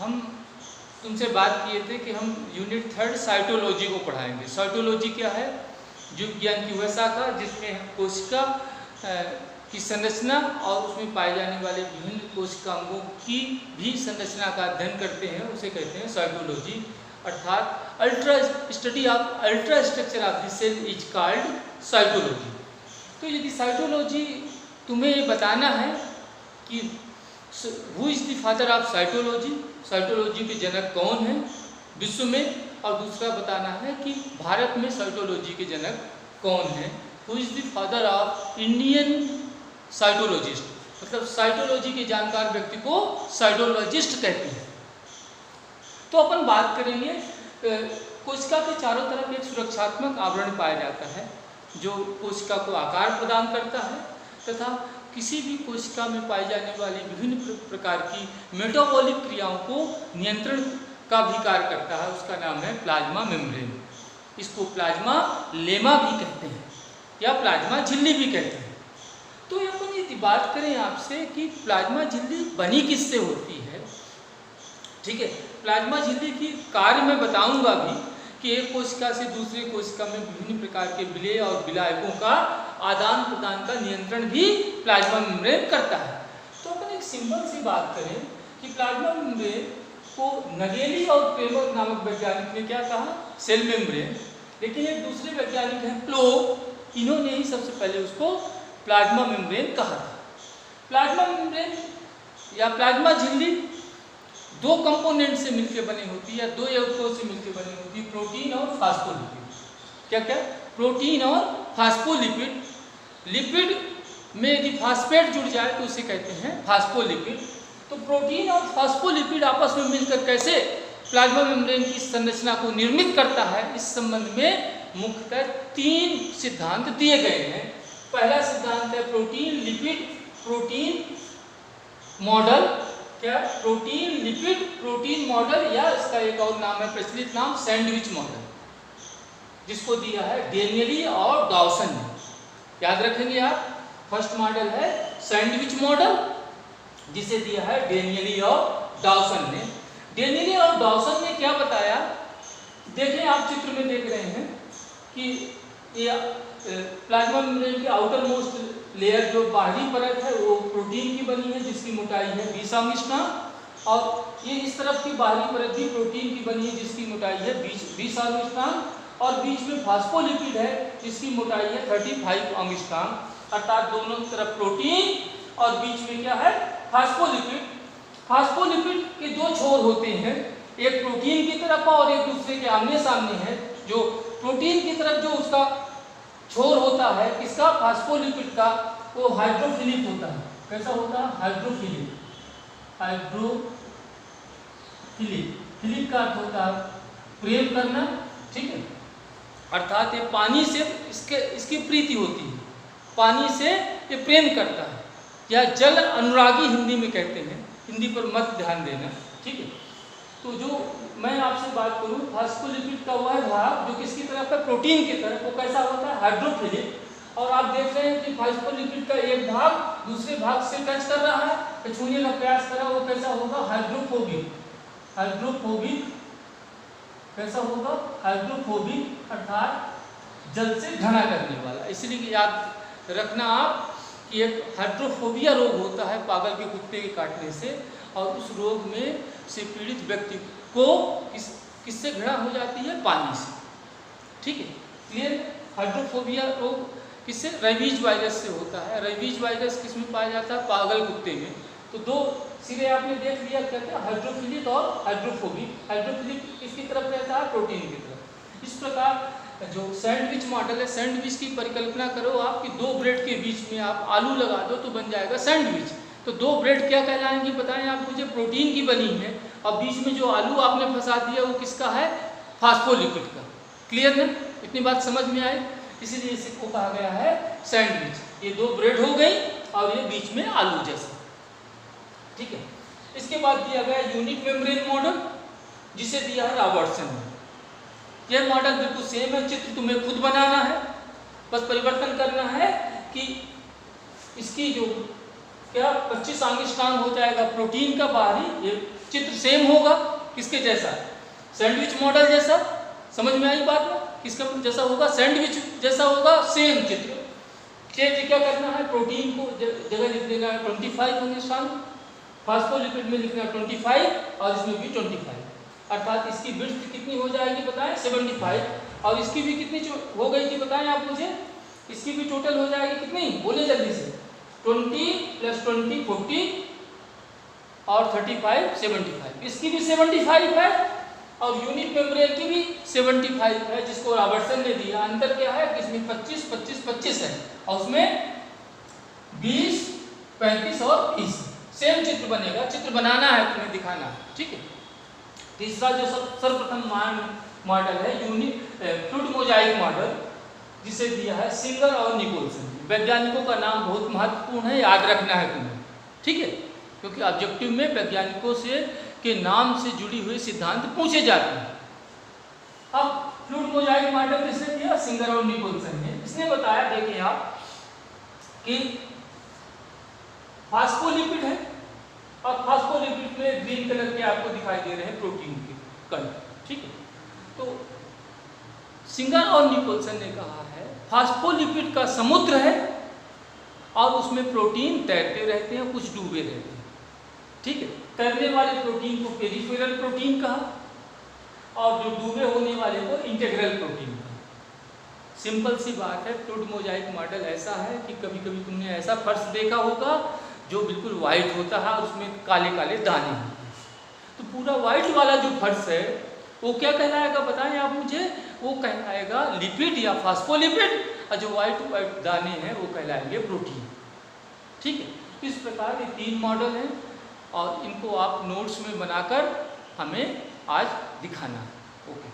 हम तुमसे बात किए थे कि हम यूनिट 3 साइटोलॉजी को पढ़ाएंगे। साइटोलॉजी क्या है? जीव विज्ञान की वह शाखा जिसमें हम कोशिका की संरचना और उसमें पाए जाने वाले विभिन्न कोशिकांगों की भी संरचना का अध्ययन करते हैं, उसे कहते हैं साइटोलॉजी। अर्थात ultra study of ultra structure of the cell is called cytology. तो यदि साइटोलॉजी तुम्हें ये बताना है कि who is the father of cytology, cytology के जनक कौन है विश्व में, और दूसरा बताना है कि भारत में साइटोलॉजी के जनक कौन है, who is the father of Indian cytologist, मतलब साइटोलॉजी के जानकार व्यक्ति को साइटोलॉजिस्ट कहते हैं। तो अपन बात करेंगे, कोशिका के चारों तरफ एक सुरक्षात्मक आवरण पाया जाता है जो कोशिका को आकार प्रदान करता है तथा किसी भी कोशिका में पाई जाने वाली विभिन्न प्रकार की मेटाबॉलिक क्रियाओं को नियंत्रण का भी कार्य करता है। उसका नाम है प्लाज्मा मेम्ब्रेन। इसको प्लाज्मा लेमा भी कहते हैं या प्लाज्मा झिल्ली भी कहते हैं। तो अपन यदि बात करें आपसे कि प्लाज्मा झिल्ली बनी किससे होती है, ठीक है, प्लाज्मा झिल्ली की कार्य मैं बताऊंगा भी कि एक कोशिका से दूसरे कोशिका में विभिन्न प्रकार के विलेय और विलायकों का आदान प्रदान का नियंत्रण भी प्लाज्मा मेम्ब्रेन करता है। तो अपन एक सिंपल सी बात करें कि प्लाज्मा मेम्ब्रेन को नगेली और क्रेमर नामक वैज्ञानिक ने क्या कहा? Cell membrane. लेकिन एक दूसरे वैज्ञानिक हैं प्लो, इन्होंने ही सबसे पहले उसको प्लाज्मा मेम्ब्रेन कहा था। प्लाज्मा मेम्ब्रेन या प्लाज्मा झिल्ली दो कंपोनेंट से मिलकर बनी होती है, दो यौगिकों से मिलकर बनी होती है, प्रोटीन और फास्फोलिपिड। क्या क्या? प्रोटीन और फास्फोलिपिड। लिपिड में यदि फास्फेट जुड़ जाए तो उसे कहते हैं फास्फोलिपिड। तो प्रोटीन और फास्फोलिपिड आपस में मिलकर कैसे प्लाज्मा मेम्ब्रेन की संरचना को निर्मित करता है, इस संबंध में मुख्यतः 3 सिद्धांत दिए गए हैं। पहला सिद्धांत है प्रोटीन लिपिड प्रोटीन मॉडल। क्या? प्रोटीन लिपिड प्रोटीन मॉडल, या इसका एक और नाम है प्रचलित नाम सैंडविच मॉडल, जिसको दिया है डेनियली और डॉसन ने। याद रखेंगे आप, फर्स्ट मॉडल है सैंडविच मॉडल जिसे दिया है डेनियली और डॉसन ने। डेनियली और डॉसन ने क्या बताया, देखें आप चित्र में देख रहे हैं कि ये प्लाज्मा मेम्ब्रेन की आउटर मोस्ट लेयर जो बाहरी परत है वो प्रोटीन की बनी है जिसकी मोटाई है 20 एंगस्ट्रॉम, और ये इस तरफ की बाहरी परत भी प्रोटीन की बनी है जिसकी मोटाई है 20 एंगस्ट्रॉम, और बीच में फास्फोलिपिड है जिसकी मोटाई है 35 एंगस्ट्रॉम। अर्थात दोनों तरफ प्रोटीन और बीच में क्या है? फास्फोलिपिड। फास्फोलिपिड के 2 छोर होते हैं, एक प्रोटीन की तरफ और एक दूसरे के आमने सामने है। जो प्रोटीन की तरफ जो उसका छोर होता है किसका? फास्फोलिपिड का, वो हाइड्रोफिलिक होता है। कैसा होता है? हाइड्रोफिलिक। हाइड्रोफिलिक, फिलिक का अर्थ होता है प्रेम करना, ठीक है। अर्थात ये पानी से इसकी प्रीति होती है, पानी से ये प्रेम करता है, या जल अनुरागी हिंदी में कहते हैं। हिंदी पर मत ध्यान देना, ठीक है। तो जो मैं आपसे बात करूं फास्फोलिपिड का वह भाग जो किसकी तरफ है? प्रोटीन की तरफ, वो कैसा होता है? हाइड्रोफिलिक। और आप देख रहे हैं कि फास्फोलिपिड का एक भाग दूसरे भाग से टच कर रहा है, तो छूने का प्रयास कर रहा है, वो कैसा होगा? हाइड्रोफोबिक। हाइड्रोफोबिक कैसा होगा? हाइड्रोफोबिक अर्थात जल से घृणा करने वाला। इसलिए याद रखना आप कि एक हाइड्रोफोबिया रोग होता है पागल के कुत्ते के काटने से, और उस रोग में से पीड़ित व्यक्ति को किससे घृणा हो जाती है? पानी से, ठीक है, क्लियर। हाइड्रोफोबिया रोग किससे? रेबीज वायरस से होता है। रेबीज वायरस किस में पाया जाता है? पागल कुत्ते में। तो 2 सिरे आपने देख लिया, क्या क्या? हाइड्रोफिलिक और हाइड्रोफोबिक। हाइड्रोफिलिक किसकी तरफ रहता है? प्रोटीन की तरफ। इस प्रकार जो सैंडविच मॉडल है, सैंडविच की परिकल्पना करो आप कि 2 ब्रेड के बीच में आप आलू लगा दो तो बन जाएगा सैंडविच। तो 2 ब्रेड क्या कहलाएंगी बताएं आप मुझे? प्रोटीन की बनी है, और बीच में जो आलू आपने फंसा दिया वो किसका है? फास्फोलिपिड का। क्लियर ना? इतनी बात समझ में आई? इसीलिए इसको कहा गया है सैंडविच। ये 2 ब्रेड हो गई और ये बीच में आलू जैसा, ठीक है। इसके बाद दिया गया यूनिट मेम्ब्रेन मॉडल जिसे दिया है रॉबर्टसन ने। यह मॉडल बिल्कुल सेम है, चित्र तुम्हें खुद बनाना है, बस परिवर्तन करना है कि इसकी जो क्या 25 एंगस्ट्रॉम हो जाएगा प्रोटीन का बाहरी। ये चित्र सेम होगा किसके जैसा, सैंडविच मॉडल जैसा। समझ में आई बात में, किसका जैसा होगा, सैंडविच जैसा होगा, सेम चित्र। चेंज क्या करना है, प्रोटीन को जगह लिख देना है 25 एंगस्ट्रॉम, फास्फोलिपिड में लिखना है 25 और इसमें भी 25, अर्थात इसकी विड्थ कितनी हो जाएगी बताएं 75, और इसकी भी कितनी हो गई थी बताएं आप मुझे, इसकी भी टोटल हो जाएगी कितनी, बोले जल्दी से, 20 + 20 40 और 35 75, इसकी भी 75 है और यूनिट मेम्ब्रेन की भी 75 है, जिसको रॉबर्टसन ने दिया। अंतर क्या है कि इसमें 25 25 25 है और उसमें 20 35 और 20, सेम चित्र बनेगा। चित्र बनाना है तुम्हें, दिखाना है, ठीक है। तीसरा जो सर्वप्रथम मॉडल है फ्लूइड मोजाइक मॉडल, जिसे दिया है सिंगर और निकोलसन। वैज्ञानिकों का नाम बहुत महत्वपूर्ण है, याद रखना है तुम्हें, ठीक है, क्योंकि ऑब्जेक्टिव में वैज्ञानिकों से के नाम से जुड़ी हुई सिद्धांत पूछे जाते हैं। अब फ्लूइड मोजाइक मॉडल किसने दिया, सिंगर और निकोलसन ने। इसने बताया, देखिए आप, कि फास्फोलिपिड है और फास्फोलिपिड में ग्रीन कलर के आपको दिखाई दे रहे हैं प्रोटीन के कण, ठीक है। तो सिंगर और निकोलसन ने कहा है फास्फोलिपिड का समुद्र है और उसमें प्रोटीन तैरते रहते हैं, कुछ डूबे रहते हैं, ठीक है। तैरने वाले प्रोटीन को पेरिफेरल प्रोटीन कहा और जो डूबे होने वाले को इंटीग्रल प्रोटीन कहा। सिंपल सी बात है, फ्लूइड मोजाइक मॉडल ऐसा है कि कभी कभी तुमने ऐसा फर्श देखा होगा जो बिल्कुल वाइट होता है, उसमें काले काले दाने होते हैं। तो पूरा वाइट वाला जो फर्श है वो क्या कहलाएगा बताएं आप मुझे, वो कहलाएगा लिपिड या फास्फोलिपिड, और जो वाइट वाइट दाने हैं वो कहलाएंगे प्रोटीन, ठीक है। इस प्रकार ये 3 मॉडल हैं और इनको आप नोट्स में बनाकर हमें आज दिखाना है। ओके।